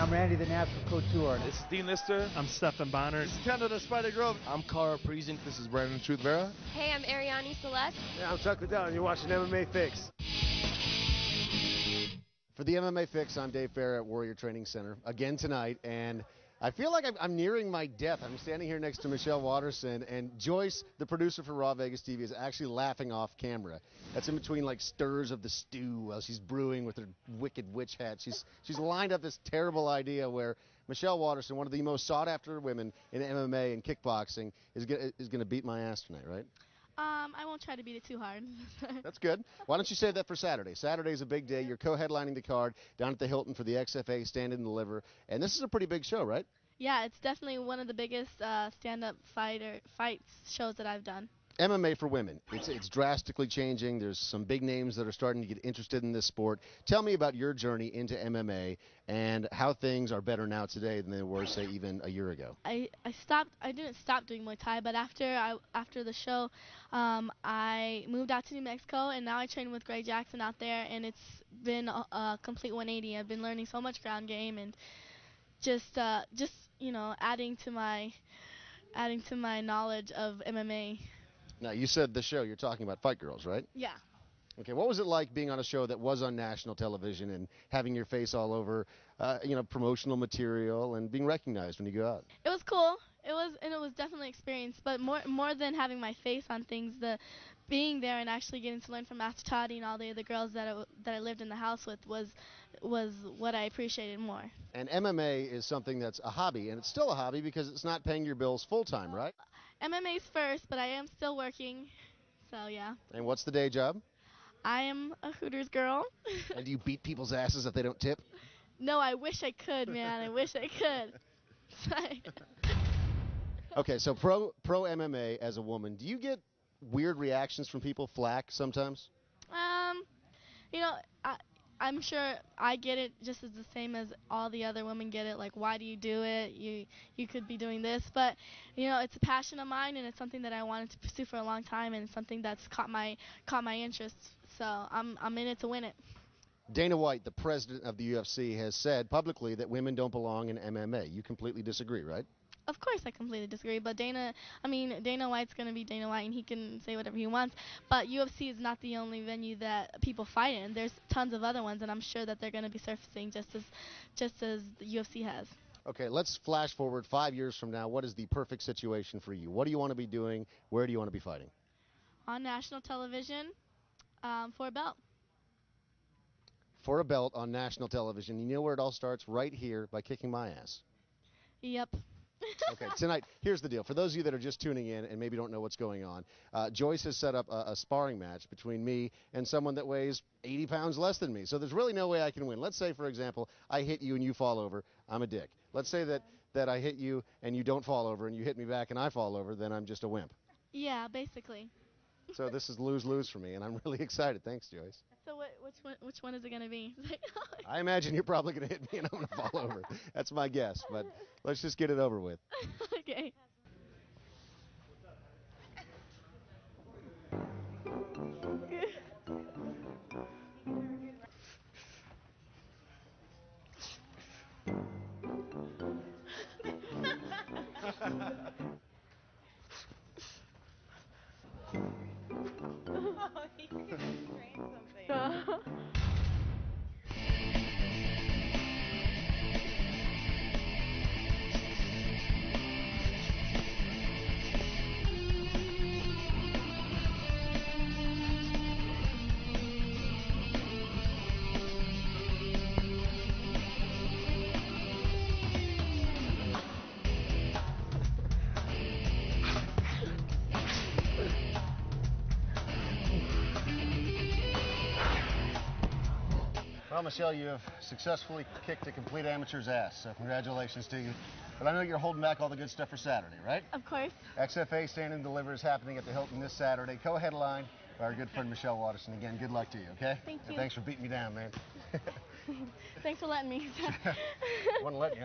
I'm Randy, the NASCAR Couture. This is Dean Lister. I'm Stefan Bonner. This is Canada Spider Grove. I'm Cara Priesing. This is Brandon Truth Farra. Hey, I'm Ariane Celeste. Yeah, I'm Chuck Liddell, and you're watching MMA Fix. For the MMA Fix, I'm Dave Farra at Warrior Training Center again tonight, and I feel like I'm nearing my death. I'm standing here next to Michelle Waterson, and Joyce, the producer for Raw Vegas TV, is actually laughing off camera. That's in between like stirs of the stew while she's brewing with her wicked witch hat. She's lined up this terrible idea where Michelle Waterson, one of the most sought-after women in MMA and kickboxing, is gonna beat my ass tonight, right? I won't try to beat it too hard. That's good. Why don't you save that for Saturday? Saturday's a big day. You're co-headlining the card down at the Hilton for the XFA Stand and Deliver. And this is a pretty big show, right? Yeah, it's definitely one of the biggest stand-up fights shows that I've done. MMA for women. It's drastically changing. There's some big names that are starting to get interested in this sport. Tell me about your journey into MMA and how things are better now today than they were, say, even a year ago. I didn't stop doing Muay Thai, but after the show, I moved out to New Mexico, and now I train with Greg Jackson out there, and it's been a complete 180. I've been learning so much ground game and just you know, adding to my knowledge of MMA. Now, you said the show, you're talking about Fight Girls, right? Yeah. Okay, what was it like being on a show that was on national television and having your face all over, promotional material and being recognized when you go out? It was cool. It was definitely an experience, but more than having my face on things, the being there and actually getting to learn from Master Toddy and all the other girls that I lived in the house with was what I appreciated more. And MMA is something that's a hobby, and it's still a hobby because it's not paying your bills full-time, right? MMA's first, but I am still working, so yeah. And what's the day job? I am a Hooters girl. And do you beat people's asses if they don't tip? No, I wish I could, man. I wish I could. Okay, so pro MMA as a woman, do you get weird reactions from people, flack sometimes? You know, I'm sure I get it just as the same as all the other women get it. Like, why do you do it? You could be doing this, but you know, it's a passion of mine, and it's something that I wanted to pursue for a long time, and it's something that's caught my interest. So I'm in it to win it. Dana White, the president of the UFC, has said publicly that women don't belong in MMA. You completely disagree, right? Of course I completely disagree, but Dana White's going to be Dana White, and he can say whatever he wants, but UFC is not the only venue that people fight in. There's tons of other ones, and I'm sure that they're going to be surfacing just as the UFC has. Okay, let's flash forward 5 years from now. What is the perfect situation for you? What do you want to be doing? Where do you want to be fighting? On national television, for a belt. For a belt on national television. You know where it all starts? Right here by kicking my ass. Yep. Okay, tonight, here's the deal. For those of you that are just tuning in and maybe don't know what's going on, Joyce has set up a sparring match between me and someone that weighs 80 pounds less than me. So there's really no way I can win. Let's say, for example, I hit you and you fall over. I'm a dick. Let's say that I hit you and you don't fall over and you hit me back and I fall over, then I'm just a wimp. Yeah, basically. So this is lose-lose for me, and I'm really excited. Thanks, Joyce. So which one is it going to be? I imagine you're probably going to hit me and I'm going to fall over. That's my guess, but let's just get it over with. Okay. Oh, you can train something. Well, Michelle, you have successfully kicked a complete amateur's ass, so congratulations to you. But I know you're holding back all the good stuff for Saturday, right? Of course. XFA Stand and Deliver is happening at the Hilton this Saturday. Co-headline by our good friend Michelle Waterson. Again, good luck to you, okay? Thank you. And thanks for beating me down, man. Thanks for letting me. Wouldn't let you.